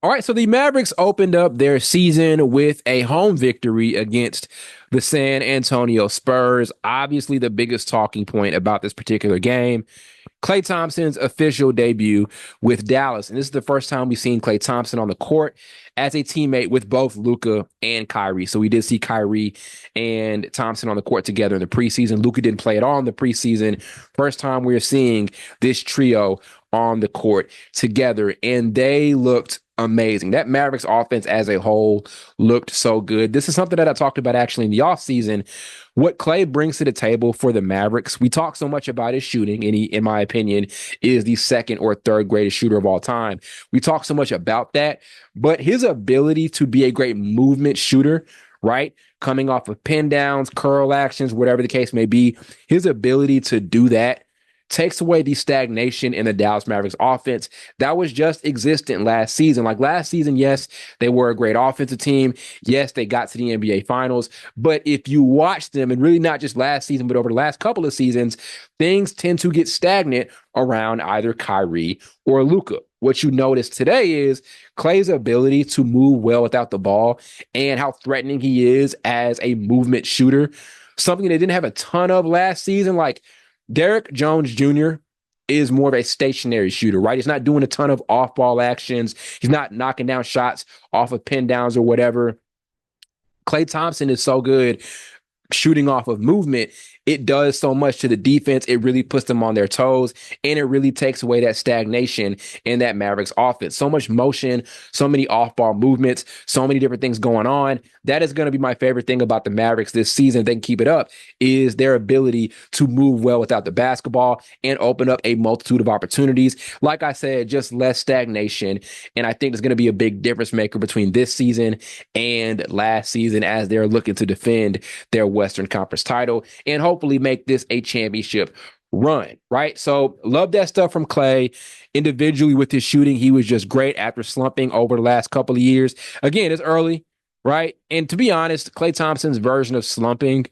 All right, so the Mavericks opened up their season with a home victory against the San Antonio Spurs. Obviously, the biggest talking point about this particular game, Klay Thompson's official debut with Dallas. And this is the first time we've seen Klay Thompson on the court as a teammate with both Luka and Kyrie. So we did see Kyrie and Thompson on the court together in the preseason. Luka didn't play at all in the preseason. First time we're seeing this trio on the court together, and they looked amazing. That Mavericks offense as a whole looked so good. This is something that I talked about actually in the offseason. What Klay brings to the table for the Mavericks, we talk so much about his shooting, and he, in my opinion, is the second or third greatest shooter of all time. We talk so much about that, but his ability to be a great movement shooter, right? Coming off of pin downs, curl actions, whatever the case may be, his ability to do that takes away the stagnation in the Dallas Mavericks offense that was just existent last season. Like last season, yes, they were a great offensive team. Yes, they got to the NBA Finals. But if you watch them, and really not just last season, but over the last couple of seasons, things tend to get stagnant around either Kyrie or Luka. What you notice today is Klay's ability to move well without the ball and how threatening he is as a movement shooter. Something they didn't have a ton of last season. Like Derrick Jones Jr. is more of a stationary shooter, right? He's not doing a ton of off-ball actions. He's not knocking down shots off of pin downs or whatever. Klay Thompson is so good shooting off of movement. It does so much to the defense. It really puts them on their toes, and it really takes away that stagnation in that Mavericks offense. So much motion, so many off-ball movements, so many different things going on. That is going to be my favorite thing about the Mavericks this season. If they can keep it up, is their ability to move well without the basketball and open up a multitude of opportunities. Like I said, just less stagnation. And I think it's going to be a big difference maker between this season and last season as they're looking to defend their Western Conference title and hopefully make this a championship run, right? So love that stuff from Klay. Individually with his shooting, he was just great after slumping over the last couple of years. Again, it's early, right? And to be honest, Klay Thompson's version of slumping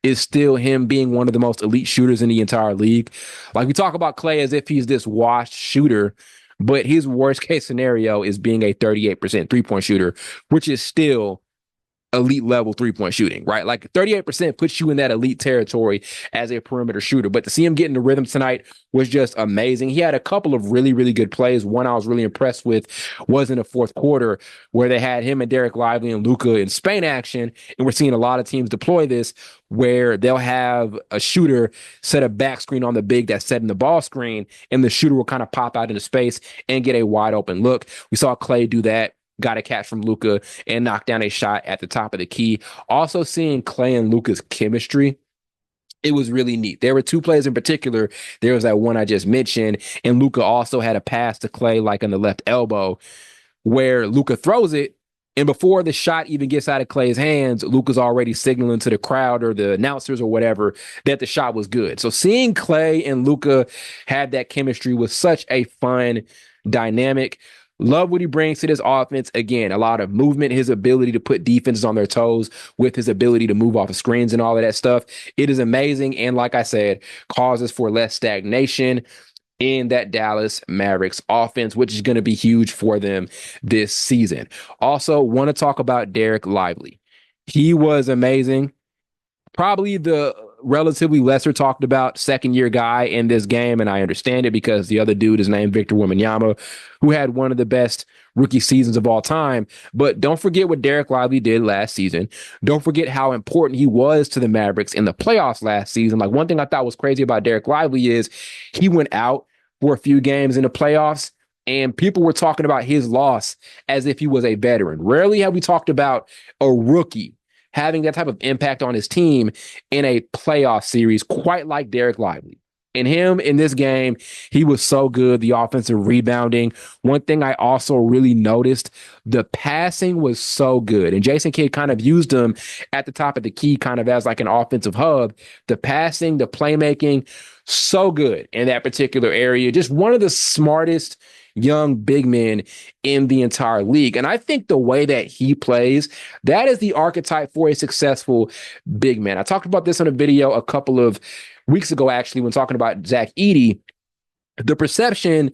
is still him being one of the most elite shooters in the entire league. Like we talk about Klay as if he's this washed shooter, but his worst case scenario is being a 38% three-point shooter, which is still elite level three-point shooting, right? Like 38% puts you in that elite territory as a perimeter shooter. But to see him get in the rhythm tonight was just amazing. He had a couple of really, really good plays. One I was really impressed with was in the fourth quarter where they had him and Derek Lively and Luka in Spain action. And we're seeing a lot of teams deploy this where they'll have a shooter set a back screen on the big that's set in the ball screen, and the shooter will kind of pop out into space and get a wide open look. We saw Klay do that, got a catch from Luka and knocked down a shot at the top of the key. Also seeing Klay and Luka's chemistry, it was really neat. There were two plays in particular. There was that one I just mentioned, and Luka also had a pass to Klay like on the left elbow where Luka throws it, and before the shot even gets out of Klay's hands, Luka's already signaling to the crowd or the announcers or whatever that the shot was good. So seeing Klay and Luka have that chemistry was such a fun dynamic. Love what he brings to this offense. Again, a lot of movement, his ability to put defenses on their toes with his ability to move off of screens and all of that stuff. It is amazing. And like I said, causes for less stagnation in that Dallas Mavericks offense, which is going to be huge for them this season. Also, want to talk about Derek Lively. He was amazing. Probably the relatively lesser talked about second year guy in this game. And I understand it because the other dude is named Victor Wembanyama, who had one of the best rookie seasons of all time. But don't forget what Derek Lively did last season. Don't forget how important he was to the Mavericks in the playoffs last season. Like one thing I thought was crazy about Derek Lively is he went out for a few games in the playoffs, and people were talking about his loss as if he was a veteran. Rarely have we talked about a rookie having that type of impact on his team in a playoff series, quite like Derek Lively. And him in this game, he was so good. The offensive rebounding. One thing I also really noticed, the passing was so good. And Jason Kidd kind of used him at the top of the key, kind of as like an offensive hub. The passing, the playmaking, so good in that particular area. Just one of the smartest young big men in the entire league. And I think the way that he plays, that is the archetype for a successful big man. I talked about this on a video a couple of weeks ago, actually, when talking about Zach Edey. The perception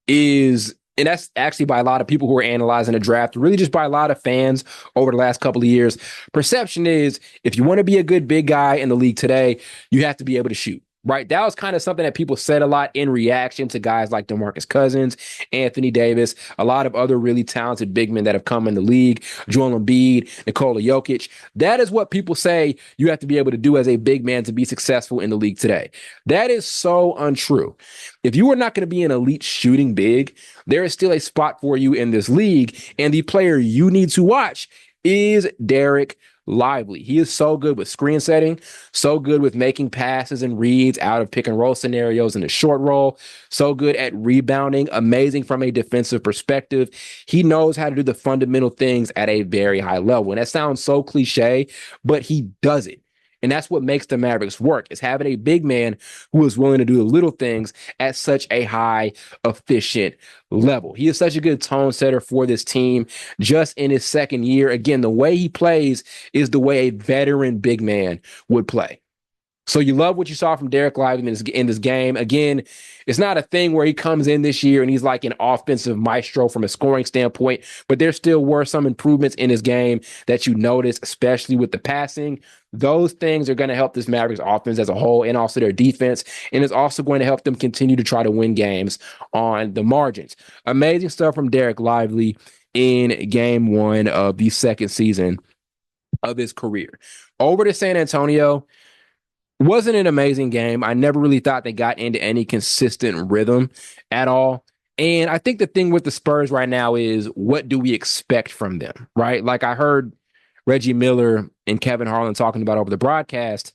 is and that's actually by a lot of people who are analyzing the draft, really just by a lot of fans over the last couple of years. Perception is if you want to be a good big guy in the league today, you have to be able to shoot. Right. That was kind of something that people said a lot in reaction to guys like DeMarcus Cousins, Anthony Davis, a lot of other really talented big men that have come in the league, Joel Embiid, Nikola Jokic. That is what people say you have to be able to do as a big man to be successful in the league today. That is so untrue. If you are not going to be an elite shooting big, there is still a spot for you in this league. And the player you need to watch is Derek Lively. He is so good with screen setting, so good with making passes and reads out of pick and roll scenarios in the short roll, so good at rebounding, amazing from a defensive perspective. He knows how to do the fundamental things at a very high level. And that sounds so cliche, but he does it. And that's what makes the Mavericks work, is having a big man who is willing to do the little things at such a high, efficient level. He is such a good tone setter for this team just in his second year. Again, the way he plays is the way a veteran big man would play. So you love what you saw from Derek Lively in this game. Again, it's not a thing where he comes in this year and he's like an offensive maestro from a scoring standpoint, but there still were some improvements in his game that you noticed, especially with the passing. Those things are going to help this Mavericks offense as a whole and also their defense, and it's also going to help them continue to try to win games on the margins. Amazing stuff from Derek Lively in game one of the second season of his career. Over to San Antonio. Wasn't an amazing game. I never really thought they got into any consistent rhythm at all. And I think the thing with the Spurs right now is, what do we expect from them, right? Like I heard Reggie Miller and Kevin Harlan talking about over the broadcast.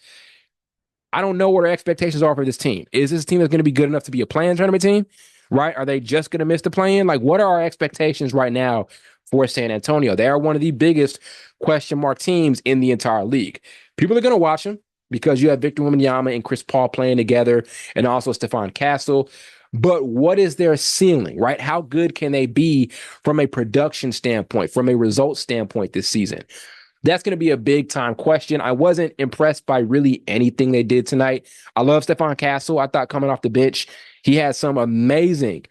I don't know what our expectations are for this team. Is this team that's going to be good enough to be a play-in tournament team, right? Are they just going to miss the play-in? Like, what are our expectations right now for San Antonio? They are one of the biggest question mark teams in the entire league. People are going to watch them, because you have Victor Wembanyama and Chris Paul playing together, and also Stephon Castle. But what is their ceiling, right? How good can they be from a production standpoint, from a result standpoint this season? That's going to be a big time question. I wasn't impressed by really anything they did tonight. I love Stephon Castle. I thought coming off the bench, he had some amazing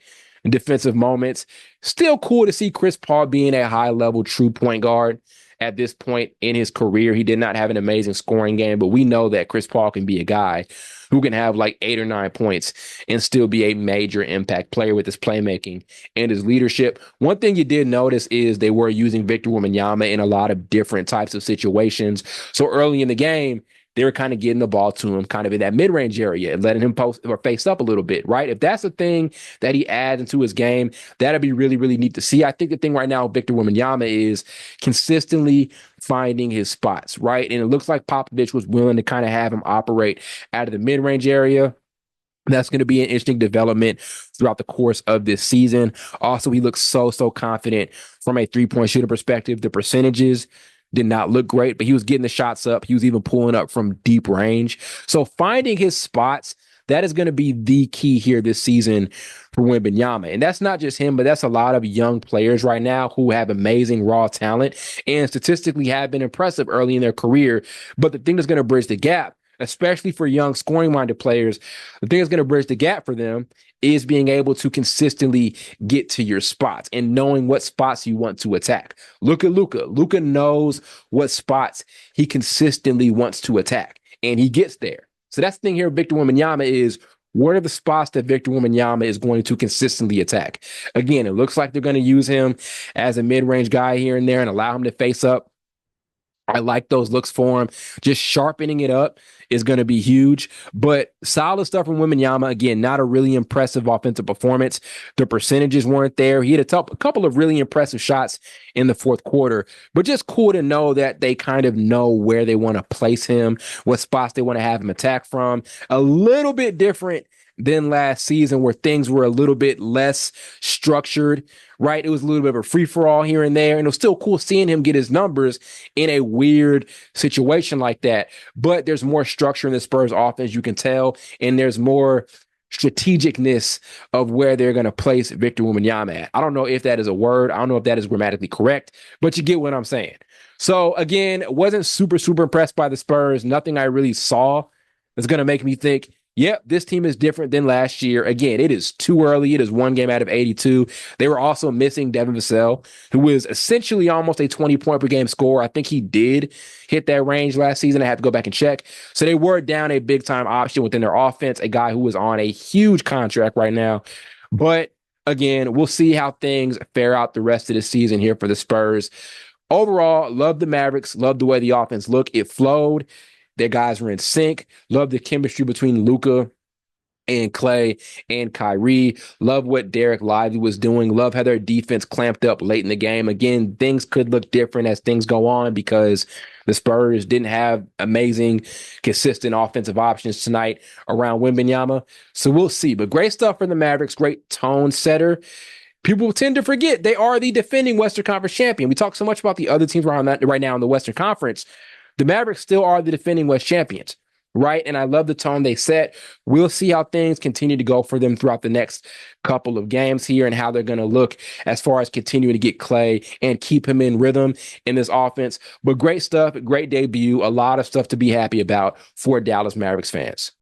defensive moments. Still cool to see Chris Paul being a high level true point guard. At this point in his career, he did not have an amazing scoring game, but we know that Chris Paul can be a guy who can have like 8 or 9 points and still be a major impact player with his playmaking and his leadership. One thing you did notice is they were using Victor Wembanyama in a lot of different types of situations. So early in the game, they were kind of getting the ball to him kind of in that mid-range area and letting him post or face up a little bit, right? If that's a thing that he adds into his game, that'd be really, really neat to see. I think the thing right now with Victor Wembanyama is consistently finding his spots, right? And it looks like Popovich was willing to kind of have him operate out of the mid-range area. That's going to be an interesting development throughout the course of this season. Also, he looks so confident from a three-point shooter perspective. The percentages did not look great, but he was getting the shots up. He was even pulling up from deep range. So finding his spots, that is going to be the key here this season for Wembanyama. And that's not just him, but that's a lot of young players right now who have amazing raw talent and statistically have been impressive early in their career. But the thing that's going to bridge the gap, especially for young scoring-minded players, the thing that's going to bridge the gap for them is being able to consistently get to your spots and knowing what spots you want to attack. Look at Luka. Luka knows what spots he consistently wants to attack, and he gets there. So that's the thing here with Victor Wembanyama is, what are the spots that Victor Wembanyama is going to consistently attack? Again, it looks like they're going to use him as a mid-range guy here and there and allow him to face up. I like those looks for him. Just sharpening it up is going to be huge. But solid stuff from Wembanyama. Again, not a really impressive offensive performance. The percentages weren't there. He had a couple of really impressive shots in the fourth quarter. But just cool to know that they kind of know where they want to place him, what spots they want to have him attack from. A little bit different than last season, where things were a little bit less structured, right? It was a little bit of a free-for-all here and there, and it was still cool seeing him get his numbers in a weird situation like that. But there's more structure in the Spurs offense, you can tell, and there's more strategicness of where they're going to place Victor Wembanyama at. I don't know if that is a word. I don't know if that is grammatically correct, but you get what I'm saying. So, again, wasn't super impressed by the Spurs. Nothing I really saw is going to make me think Yep, this team is different than last year. Again, it is too early. It is one game out of 82. They were also missing Devin Vassell, who was essentially almost a 20-point per game scorer. I think he did hit that range last season. I had to go back and check. So they were down a big time option within their offense, a guy who was on a huge contract right now. But again, we'll see how things fare out the rest of the season here for the Spurs. Overall, love the Mavericks, love the way the offense looked. It flowed. Their guys were in sync. Love the chemistry between Luka and Klay and Kyrie. Love what Derek Lively was doing. Love how their defense clamped up late in the game. Again, things could look different as things go on because the Spurs didn't have amazing, consistent offensive options tonight around Wembanyama. So we'll see. But great stuff for the Mavericks. Great tone setter. People tend to forget they are the defending Western Conference champion. We talk so much about the other teams around that right now in the Western Conference. The Mavericks still are the defending West champions, right? And I love the tone they set. We'll see how things continue to go for them throughout the next couple of games here and how they're going to look as far as continuing to get Klay and keep him in rhythm in this offense. But great stuff, great debut, a lot of stuff to be happy about for Dallas Mavericks fans.